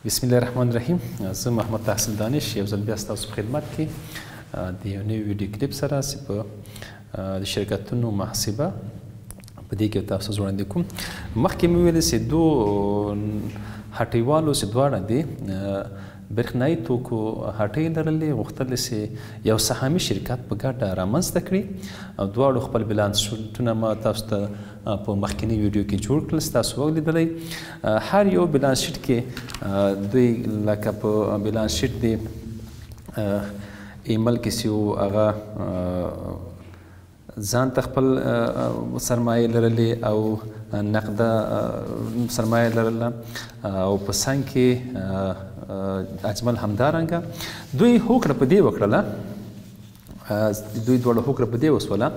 بسم الله الرحمن الرحیم. زه محمد تحصیل دانش یو ځل بیا ستاسو په خدمت کې د یو نوي ویډیو کلیپ سره چې په د شرکتونو محاسبه په دې کې تاسو وړاندې کوم. مخکې مې ویل چې هټیوالو چې دواړه دي برېښنایي توکو هټۍ لرلې، غوښتل چې یو سهامي شرکت په ګډه رامنځته کړي او دواړو خپل بیلانس شیټونه ما تاسو ته په مخکینی ویډیو کې جوړ کړل، تاسو ولیدلی. هر یو بیلانس شیټ کې دوی لکه په بیلانس شیټ د ایمل کې چې و هغه ځان ته خپل سرمایه لرلې او نقده سرمایه لرله او په څنګ کې اجمل همدارنګه دوی هوکړه په دې وکړله، دوی دواړه هوکړه په دې وسوله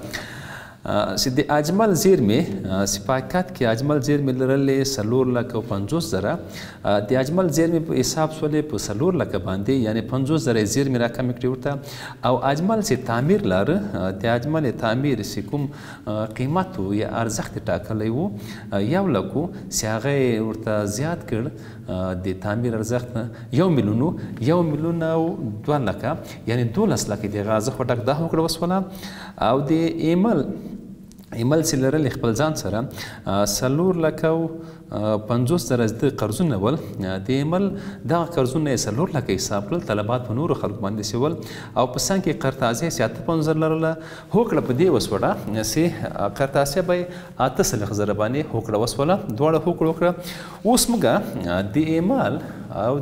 چې د اجمل زیرمې چې په حقیقت کې اجمل زیرمې لرلې 4,50,000 د اجمل زیرمې په حساب سولې په 4,00,000 باندې، یعنې 50,000 زیرمې راکمې کړې ورته. او اجمل چې تعمیر لاره د اجمل تعمیر چې کوم قیمت و یا ارزښت یې ټاکلی و 1,00,000 چې هغه یې ورته زیات کړ د تعمیر ارزښت 1,000,000 او 2,00,000 یعنې 12,00,000 د هغه ارزښت ورډک دا هوکړه وسوله. او د ایمل چې لرلې خپل ځان سره 4,50,000 د قرضونه ول، د ایمل دغه قرضونه یې 4,00,000 حساب کړل، طلبات په نورو خلکو باندې سول او په څنګ کې قرطاسیه چې 58,000 لرله. هوکړه په دې وسوله چې قرطاسیه به 8,00,000 باندې هوکړه وسوله، دواړه هوکړه وکړه. اوس موږ د ایمل او د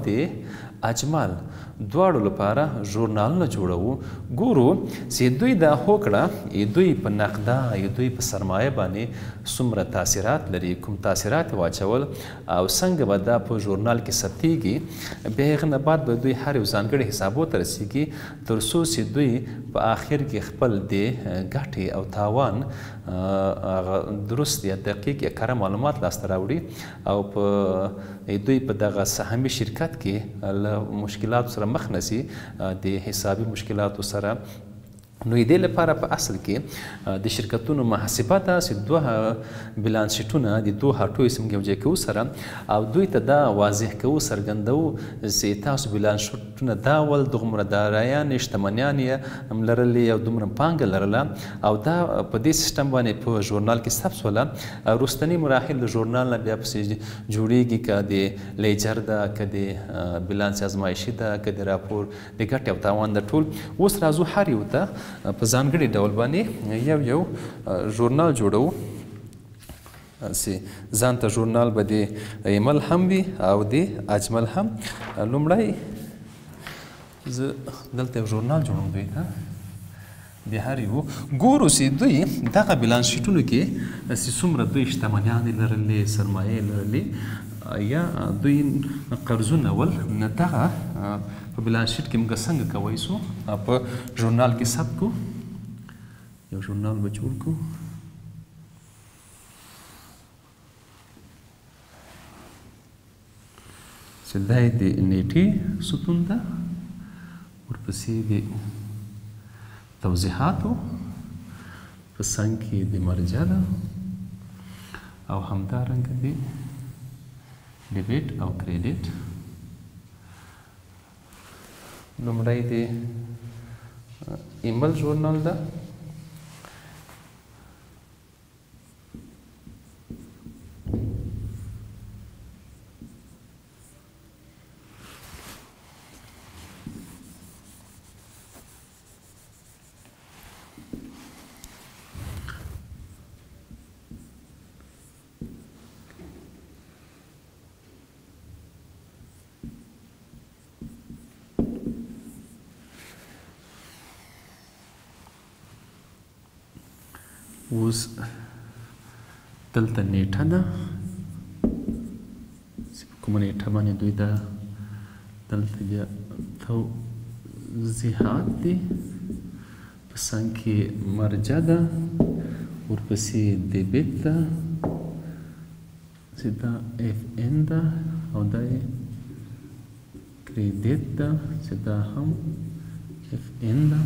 اجمل دواړو لپاره ژورنالونه جوړوو، ګورو چې دوی دا هوکړه دوی په نقده دوی په سرمایه باندې څومره تاثیرات لري، کوم تاثیرات یې واچول او څنګه به دا په ژورنال کې ثبتیږي. بیا هغه نه بعد به دوی هر یو ځانګړي حسابو ته رسیږي تر څو چې دوی په آخر کې خپل د ګټې او تاوان درست یا دقیق یا کره معلومات لاسته راوړي او په دوی په دغه سهامي شرکت کې له مشکلاتو سره مخ نشي، د حسابي مشکلاتو سره. نو دې لپاره په اصل کې د شرکتونو محاسبه ده چې دوه بیلانس شیټونه د دوه هټیو سم یو ځای کوو سره او دوی ته دا واضح کوو، څرګندوو چې تاسو بیلانس شیټونه دا ول دومره دارایان شتمنیان یې لرلې او دومره پانګه لرله او دا په دې سیستم باندې په ژورنال کې ثبت شوله. وروستني مراحل د ژورنال نه بیا پسې جوړیږي، که د لیجر ده، که د بیلانس ازمایشي ده، که د راپور د ګټې او تاوان ده. ټول اوس راځو هر یو ته په ځانګړي ډول باندې یو ژورنال جوړوو چې ځان ته ژورنال به د ایمل هم وي او د اجمل هم. لومړی زه دلته یو ژورنال جوړوم دوی ته د هر یو، ګورو چې دوی دغه بیلانس شیټونو کې چې څومره دوی شتمنیانې لرلې، سرمایې لرلې یا دوی قرضونه ول، دغه په بیلانس شیټ کې موږ څنګه کوی سو په ژورنال کې ثبت کو. یو ژورنال به جوړ کو، چې دا یې د نیټې ستون ده، ورپسې د توضیحاتو، په څنګ کې د مرجع ده او همدارنګه د ډیبټ او کریډټ. لومړی د ایمل ژورنال ده، اوس دلته نیټه ده چې په کومه نیټه باندې دوی دا دلته بیا توضیحات دي، په څنګ کې مرجع ده، ورپسې ډیبټ ده چې دا اف ان ده او دا یې کریډټ ده چې دا هم اف ان ده.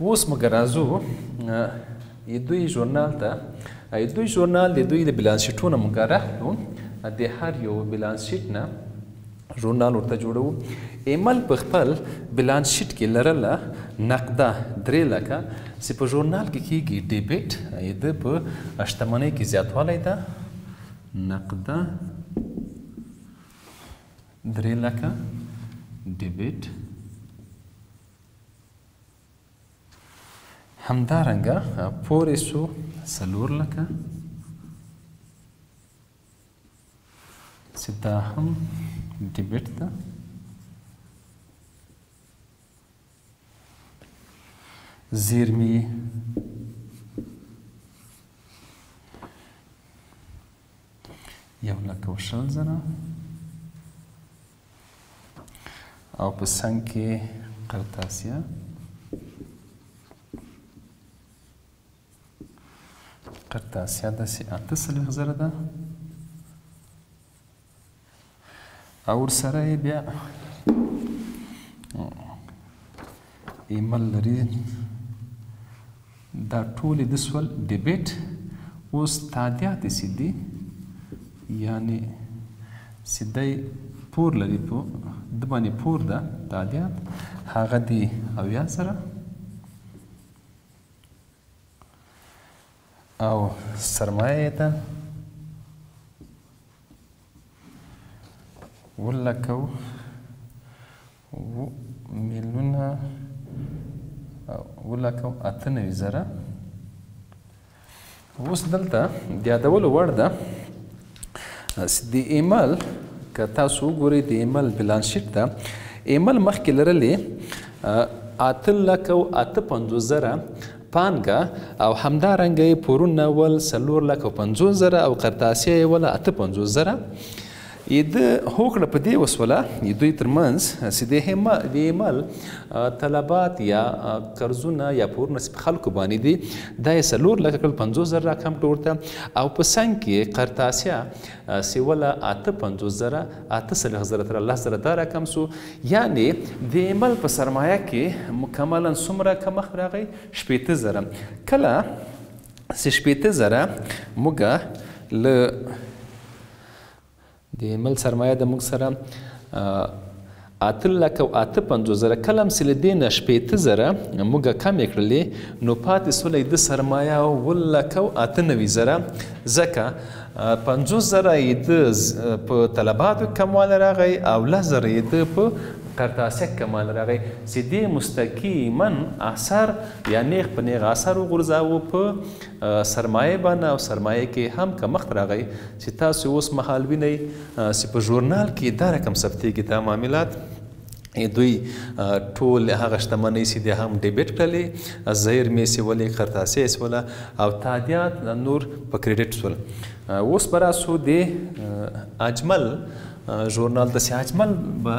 اوس موږ راځو دوی ژورنال ته. دوی ژورنال د دوی د بیلانس شیټونه موږ راخلو. د هر یو بیلانس شیټ نه ژورنال ورته جوړوو. ایمل په خپل بیلانس شیټ کې لرله نقده 3 لکه چې په ژورنال کې کېږي ډیبټ د په شتمنۍ کې زیاتوالی ده. نقده 3 لکه ډیبټ. همدارنګه پورې سو 4 لکه چې دا هم ډیبټ ده. زیرمې 1,20,000 او په څنګ کې قرطاسیه داسې 48,000 ده. او ورسره یې بیا ایمل لري. دا ټولې د سول ډیبټ. اوس تادیات یې سیدي یعنې سیدی پور لري، په د باندې پور ده تادیات، هغه دي 70,000 او سرمایه ده 1,98,000. اوس دلته د یادولو وړ ده د ایمل که تاسو وګورئ د ایمل بیلانس شیټ ده. ایمل مخکې لرلې 8,58,000 پانګه او همدارنګه یې پورونه ول 4,50,000 او قرطاسیه یې ول 58,000. د هوکړه په دې وسوله دوی ترمنځ چې د ایمل طلبات یا قرضونه یا پورونه چې په خلکو باندې دي دا یې 4,50,000 راکم کړه ورته. او په څنګ کې قرطاسیه چې وله 58,000 8,000 تر 10,000 دا راکم سو. یعنې د ایمل په سرمایه کې مکملا څومره کمښت راغی؟ 60,000. کله چې 60,000 موږ له د ایمل سرمایه د موږ سره 8,58,000 کله چې له دې نه 60,000 موږ کمې کړلې نو پاتې سوله د سرمایه 1,98,000 ځکه 50,000 یې د په طلباتو کموالی راغی او 10,000 یې د په قرطاسیه کمال راغی چې دې مستقیما اثر یا نیغ په نیغ اثر وغورځاوه په سرمایه باندې او سرمایه کې هم کمښت راغی چې تاسو اوس مهال وینئ چې په ژورنال کې دا رقم ثبتېږي دا معاملات. دوی ټول هغه شتمنۍ چې دي هم ډیبټ کړلې، زیرمې چې ولې قرطاسیه یې سوله او تادیات نور په کریډټ سول. اوس به راسو د اجمل ژورنال. داسې اجمل به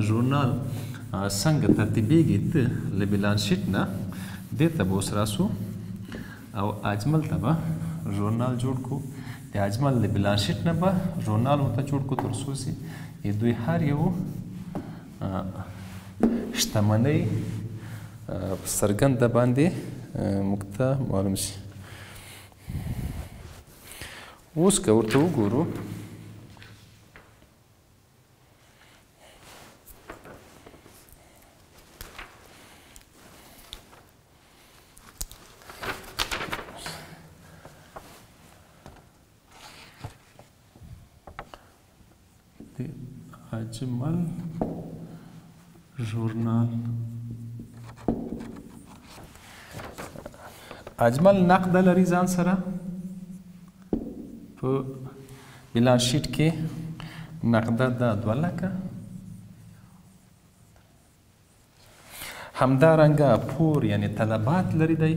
ژورنال څنګه ترتیبېږي ته له بیلانس شیټ نه دې ته به اوس راسو او اجمل ته به ژورنال جوړ کړو. د اجمل له بیلانس شیټ نه به ژورنال ورته جوړ کړو تر څو چې دوی هر یو شتمنۍ څرګنده باندې موږ ته معلوم شي. اوس که ورته وګورو اجمل ژورنال. اجمل نقده لري ځان سره په بیلانس شیټ کې نقده ده 2 لکه. همدارنګه پور یعنی طلبات لري دی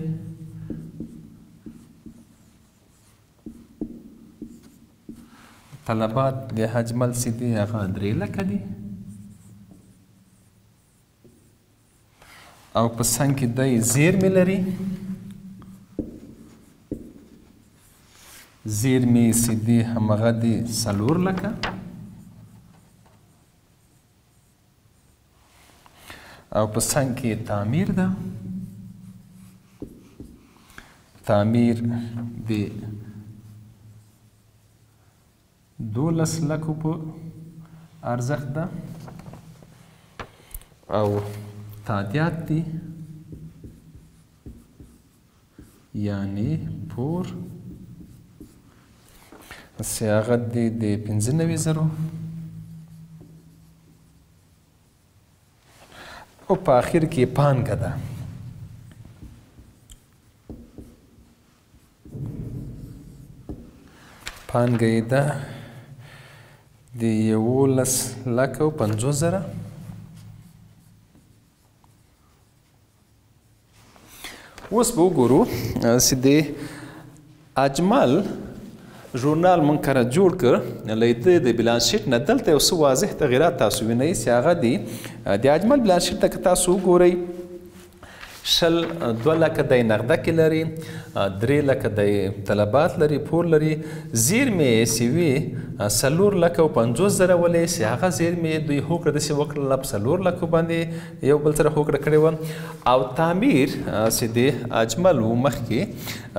طلبات د اجمل چې دي هغه 3 لکه دي او په څنګ کې دی زیرمې لري. زیرمې چې دي همغه دي 4 لکه او په څنګ کې تعمیر ده تعمیر د 12 لکو په ارزښت ده او تادیات دي یعنی پور صیاغت دی د 95,000 او په آخر کې پانګه ده پانګه یې ده د 11,50,000 اوس به وګورو چې د اجمل ژورنال موږ کره جوړ کړ له د بیلانس شیټ نه دلته یو څه واضح تغیرات تاسو وینئ چې هغه دي د اجمل بیلانس شیټ ته که تاسو وګورئ 2 لکه دی نغده کې لري 3 لکه دی طلبات لري پور لري زیرمې چې وي 4,50,000 ولې چې هغه زیرمې دوی هوکړه داسې وکړله په 4 لکو باندې یو بل سره هوکړه کړې وه او تعمیر چې د اجمل و مخکې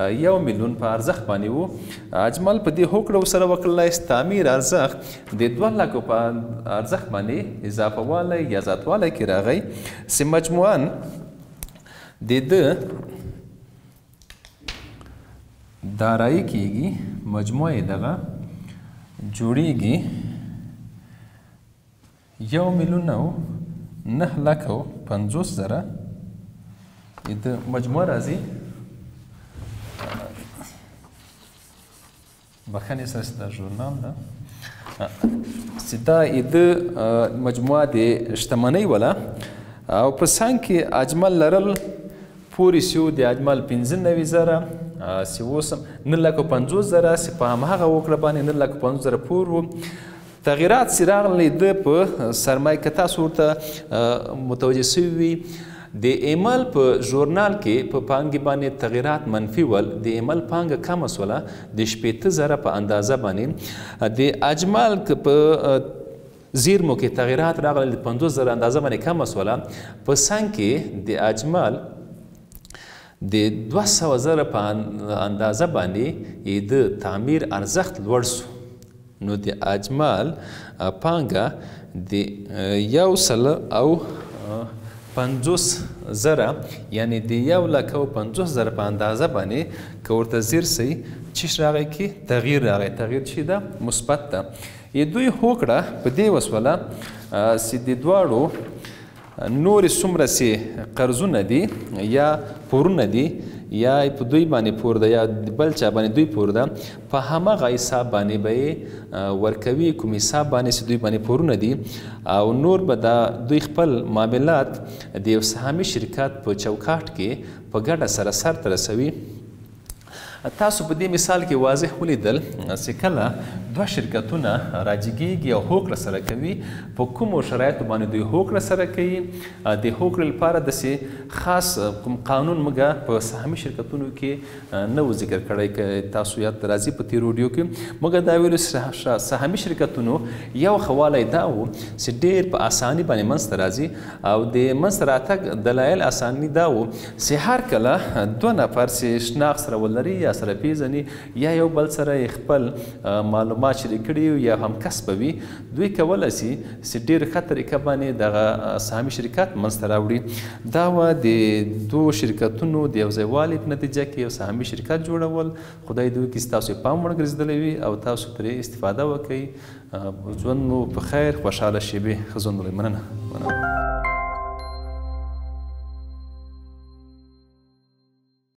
1,000,000 په ارزښت باندې و اجمل په دې هوکړه ورسره وکړله چې تعمیر ارزښت د 2 لکو په ارزښت باندې اضافه والی یا زیاتوالی کې راغی چې مجموعاً د دارایی کېږي مجموعه دغه جوړیږي 1,09,50,000 د مجموعه راځي بخښنې سره چې دا ژورنال ده چې دا د مجموعه د شتمنۍ وله او په څنګ کې اجمل لرل پورې سیو د اجمل 95,000 چې اوس 9,50,000 چې په همهغه وکړه باندې 9,50,000 پور و تغیرات چې راغلی ده په سرمایه که تاسو ورته متوجه سوي وي د ایمل په ژورنال کې په پانګې باندې تغیرات منفي ول د ایمل پانګه کمه سوله د 80,000 په اندازه باندې د اجمل که په زیرمو کې تغیرات راغلی د 50,000 اندازه باندې کمه سوله په څنګ کې د اجمل د 200,000 په اندازه باندې د تعمیر ارزښت لوړ سو نو د اجمل پانګه د 150,000 یعنی د 1,50,000 په اندازه باندې که ورته زیر سئ چیش راغی کې تغییر راغی تغییر چی ده مثبت ده دوی هوکړه په دې وسوله چې د دواړو نورې څومره چې قرضونه دي یا پورونه دي یا په دوی باندې پور ده یا بل چا باندې دوی پور ده په همغه حساب باندې به یې ورکوي کوم حساب باندې چې دوی باندې پورونه دي او نور به دا دوی خپل معاملات د یو سهامي شرکت په چوکاټ کې په ګډه سره سرته رسوي تاسو په دې مثال کې واضح ولیدل چې کله دوه شرکتونه راجګیږي او هوکړه سره کوي په کومو شرایطو باندې دوی هوکړه سره کوي د هوکړې لپاره داسې خاص کوم قانون موږ په سهامي شرکتونو کې نه و ذکر کړی که تاسو یاد راځي په تېرو ویډیو کې موږ دا ویلو سهامي شرکتونو یو ښه والی دا و چې ډېر په اساني باندې منځته راځي او د منځته راتګ دلایل اساني دا و چې هر کله دوه نفر چې شناخت سره ولري یا سره پیژني یا یو بل سره خپل معلومات شریک کړي یا هم کسب وي دوی کولی شي چې ډېر ښه طریقه باندې دغه سهامي شرکت منځته راوړي دا وه د دوو شرکتونو د یو ځایوالي په نتیجه کې یو سهامي شرکت جوړول خدای دې وکړي چې تاسو یې پام ورګرځېدلی وي او تاسو ترې استفاده وکړئ ژوند مو په خیر خوشحاله شیبې ښه ژوند ولرئ مننه